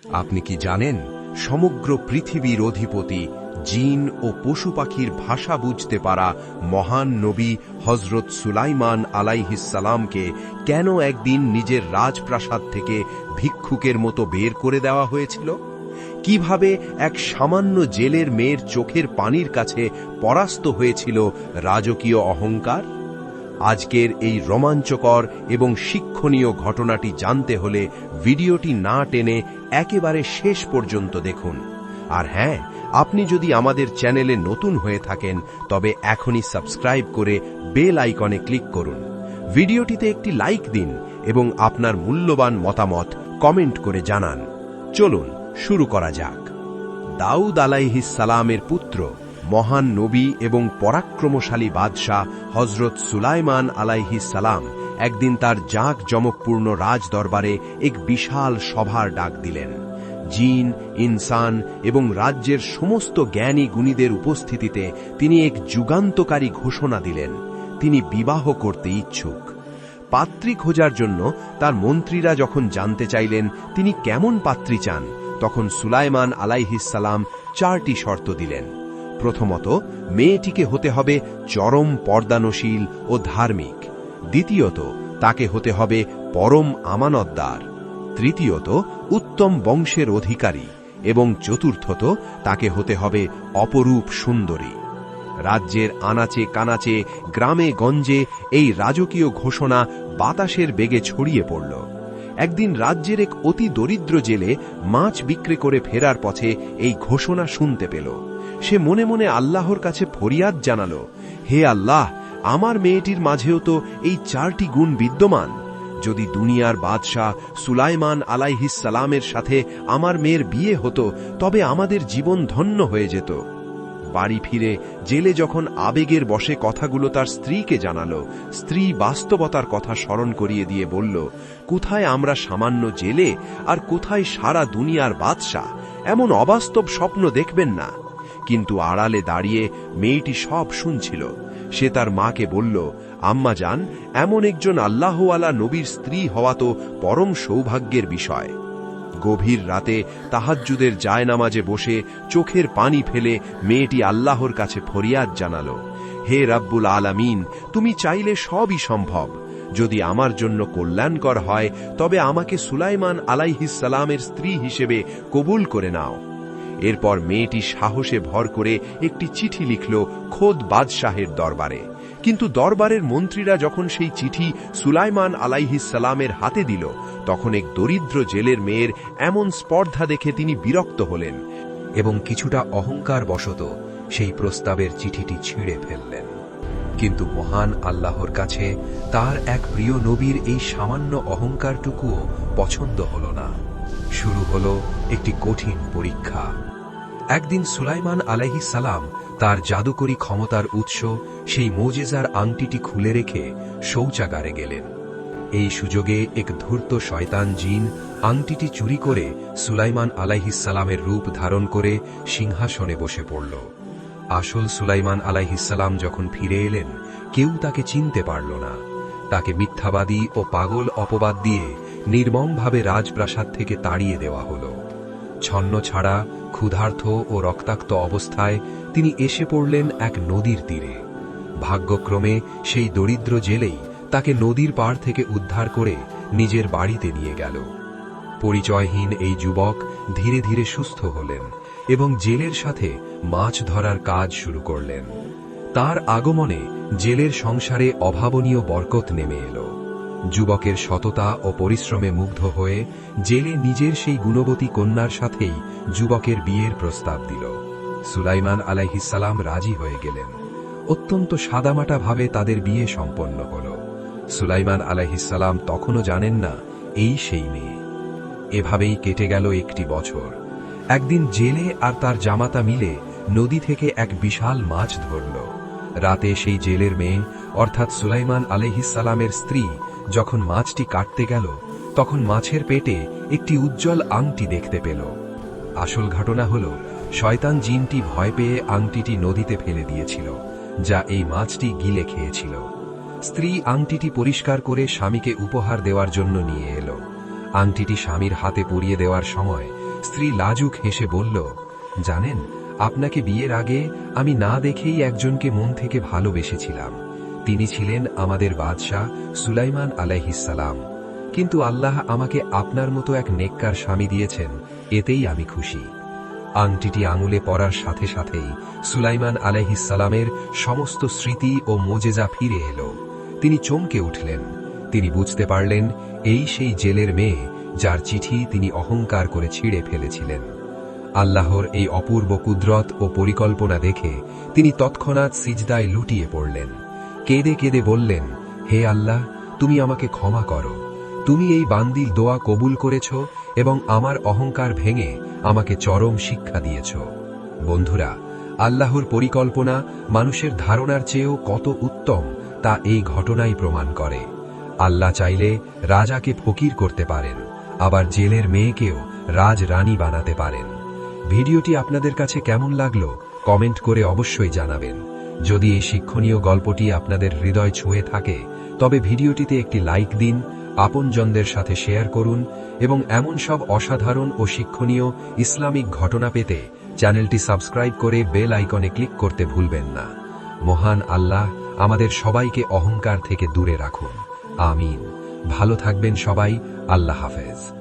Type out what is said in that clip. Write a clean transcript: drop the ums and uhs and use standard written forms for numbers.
আপনি কি জানেন, সমগ্র পৃথিবীর অধিপতি, জিন ও পশু পাখির ভাষা বুঝতে পারা মহান নবী হযরত সুলাইমান আলাইহিস সালামকে কেন একদিন নিজের রাজপ্রাসাদ থেকে ভিক্ষুকের মতো বের করে দেওয়া হয়েছিল? কিভাবে এক সামান্য জেলের মেয়ের চোখের পানির কাছে পরাস্ত হয়েছিল রাজকীয় অহংকার? আজকের এই রোমাঞ্চকর এবং শিক্ষণীয় ঘটনাটি জানতে হলে ভিডিওটি না টেনে একেবারে শেষ পর্যন্ত দেখুন। আর হ্যাঁ, আপনি যদি আমাদের চ্যানেলে নতুন হয়ে থাকেন তবে এখনই সাবস্ক্রাইব করে বেল আইকনে ক্লিক করুন। ভিডিওটিতে একটি লাইক দিন এবং আপনার মূল্যবান মতামত কমেন্ট করে জানান। চলুন শুরু করা যাক। দাউদ আলাইহিস সালামের পুত্র, মহান নবী এবং পরাক্রমশালী বাদশাহ হযরত সুলাইমান আলাইহিস সালাম একদিন তার জাঁকজমকপূর্ণ রাজ দরবারে এক বিশাল সভার ডাক দিলেন। জিন, ইনসান এবং রাজ্যের সমস্ত জ্ঞানী গুণীদের উপস্থিতিতে তিনি এক যুগান্তকারী ঘোষণা দিলেন। তিনি বিবাহ করতে ইচ্ছুক। পাত্রী খোঁজার জন্য তার মন্ত্রীরা যখন জানতে চাইলেন তিনি কেমন পাত্রী চান, তখন সুলাইমান আলাইহিস সালাম 4টি শর্ত দিলেন। প্রথমত, মেয়েটিকে হতে হবে চরম পর্দানশীল ও ধার্মিক। দ্বিতীয়ত, তাকে হতে হবে পরম আমানতদার। তৃতীয়ত, উত্তম বংশের অধিকারী। এবং চতুর্থত, তাকে হতে হবে অপরূপ সুন্দরী। রাজ্যের আনাচে কানাচে, গ্রামে গঞ্জে এই রাজকীয় ঘোষণা বাতাসের বেগে ছড়িয়ে পড়ল। একদিন রাজ্যের এক অতি দরিদ্র জেলে মাছ বিক্রি করে ফেরার পথে এই ঘোষণা শুনতে পেল। সে মনে মনে আল্লাহর কাছে ফরিয়াদ জানাল, হে আল্লাহ, আমার মেয়েটির মাঝেও তো এই 4টি গুণ বিদ্যমান। যদি দুনিয়ার বাদশাহ সুলাইমান আলাইহিস সালামের সাথে আমার মেয়ের বিয়ে হতো তবে আমাদের জীবন ধন্য হয়ে যেত। বাড়ি ফিরে জেলে যখন আবেগের বশে কথাগুলো তার স্ত্রীকে জানালো, স্ত্রী বাস্তবতার কথা স্মরণ করিয়ে দিয়ে বলল, কোথায় আমরা সামান্য জেলে আর কোথায় সারা দুনিয়ার বাদশাহ, এমন অবাস্তব স্বপ্ন দেখবেন না। কিন্তু আড়ালে দাঁড়িয়ে মেয়েটি সব শুনছিল। সে তার মাকে বলল, আম্মা জান, এমন একজন আল্লাহওয়ালা নবীর স্ত্রী হওয়া তো পরম সৌভাগ্যের বিষয়। গভীর রাতে তাহাজ্জুদের জায়নামাজে বসে চোখের পানি ফেলে মেয়েটি আল্লাহর কাছে ফরিয়াদ জানালো, হে রাব্বুল আলামিন, তুমি চাইলে সবই সম্ভব। যদি আমার জন্য কল্যাণকর হয় তবে আমাকে সুলাইমান আলাইহিস সালামের স্ত্রী হিসেবে কবুল করে নাও। এরপর মেয়েটি সাহসে ভর করে একটি চিঠি লিখল খোদ বাদশাহের দরবারে। কিন্তু দরবারের মন্ত্রীরা যখন সেই চিঠি সুলাইমান আলাইহিস সালামের হাতে দিল, তখন এক দরিদ্র জেলের মেয়ের এমন স্পর্ধা দেখে তিনি বিরক্ত হলেন এবং কিছুটা অহংকার বশত সেই প্রস্তাবের চিঠিটি ছিঁড়ে ফেললেন। কিন্তু মহান আল্লাহর কাছে তার এক প্রিয় নবীর এই সামান্য অহংকারটুকুও পছন্দ হল না। শুরু হল একটি কঠিন পরীক্ষা। একদিন সুলাইমান আলাইহিস সালাম তার জাদুকরী ক্ষমতার উৎস সেই মোজেজার আংটিটি খুলে রেখে শৌচাগারে গেলেন। এই সুযোগে এক ধূর্ত শয়তান জিন আংটিটি চুরি করে সুলাইমান আলাইহিস সালামের রূপ ধারণ করে সিংহাসনে বসে পড়ল। আসল সুলাইমান আলাইহিস সালাম যখন ফিরে এলেন, কেউ তাকে চিনতে পারল না। তাকে মিথ্যাবাদী ও পাগল অপবাদ দিয়ে নির্মমভাবে রাজপ্রাসাদ থেকে তাড়িয়ে দেওয়া হল। ছন্ন ছাড়া, ক্ষুধার্ত ও রক্তাক্ত অবস্থায় তিনি এসে পড়লেন এক নদীর তীরে। ভাগ্যক্রমে সেই দরিদ্র জেলেই তাকে নদীর পাড় থেকে উদ্ধার করে নিজের বাড়িতে নিয়ে গেল। পরিচয়হীন এই যুবক ধীরে ধীরে সুস্থ হলেন এবং জেলের সাথে মাছ ধরার কাজ শুরু করলেন। তার আগমনে জেলের সংসারে অভাবনীয় বরকত নেমে এলো। যুবকের সততা ও পরিশ্রমে মুগ্ধ হয়ে জেলে নিজের সেই গুণবতী কন্যার সাথেই যুবকের বিয়ের প্রস্তাব দিল। সুলাইমান আলাইহিস সালাম রাজি হয়ে গেলেন। অত্যন্ত সাদামাটা ভাবে তাদের বিয়ে সম্পন্ন হল। সুলাইমান আলাইহিস সালাম তখনও জানেন না এই সেই মেয়ে। এভাবেই কেটে গেল একটি বছর। একদিন জেলে আর তার জামাতা মিলে নদী থেকে এক বিশাল মাছ ধরল। রাতে সেই জেলের মেয়ে অর্থাৎ সুলাইমান আলাইহিস সালামের স্ত্রী যখন মাছটি কাটতে গেল, তখন মাছের পেটে একটি উজ্জ্বল আংটি দেখতে পেল। আসল ঘটনা হল, শয়তান জিনটি ভয় পেয়ে আংটিটি নদীতে ফেলে দিয়েছিল, যা এই মাছটি গিলে খেয়েছিল। স্ত্রী আংটিটি পরিষ্কার করে স্বামীকে উপহার দেওয়ার জন্য নিয়ে এলো। আংটিটি স্বামীর হাতে পরিয়ে দেওয়ার সময় স্ত্রী লাজুক হেসে বলল, জানেন, আপনাকে বিয়ের আগে আমি না দেখেই একজনকে মন থেকে ভালোবেসেছিলাম। তিনি ছিলেন আমাদের বাদশাহ সুলাইমান আলাইহিসসালাম। কিন্তু আল্লাহ আমাকে আপনার মতো এক নেককার স্বামী দিয়েছেন, এতেই আমি খুশি। আংটিটি আঙুলে পরার সাথে সাথেই সুলাইমান আলাইহিসসালামের সমস্ত স্মৃতি ও মোজেজা ফিরে এলো। তিনি চমকে উঠলেন। তিনি বুঝতে পারলেন, এই সেই জেলের মেয়ে যার চিঠি তিনি অহংকার করে ছিঁড়ে ফেলেছিলেন। আল্লাহর এই অপূর্ব কুদরত ও পরিকল্পনা দেখে তিনি তৎক্ষণাৎ সিজদায় লুটিয়ে পড়লেন। কেঁদে কেঁদে বললেন, হে আল্লাহ, তুমি আমাকে ক্ষমা করো। তুমি এই বান্দির দোয়া কবুল করেছ এবং আমার অহংকার ভেঙে আমাকে চরম শিক্ষা দিয়েছ। বন্ধুরা, আল্লাহর পরিকল্পনা মানুষের ধারণার চেয়েও কত উত্তম তা এই ঘটনাই প্রমাণ করে। আল্লাহ চাইলে রাজাকে ফকির করতে পারেন, আবার জেলের মেয়েকেও রাজরানী বানাতে পারেন। ভিডিওটি আপনাদের কাছে কেমন লাগলো কমেন্ট করে অবশ্যই জানাবেন। যদি এই শিক্ষণীয় গল্পটি আপনাদের হৃদয় ছুঁয়ে থাকে তবে ভিডিওটিতে একটি লাইক দিন, আপনজনদের সাথে শেয়ার করুন এবং এমন সব অসাধারণ ও শিক্ষণীয় ইসলামিক ঘটনা পেতে চ্যানেলটি সাবস্ক্রাইব করে বেল আইকনে ক্লিক করতে ভুলবেন না। মহান আল্লাহ আমাদের সবাইকে অহংকার থেকে দূরে রাখুন। আমিন। ভালো থাকবেন সবাই। আল্লাহ হাফেজ।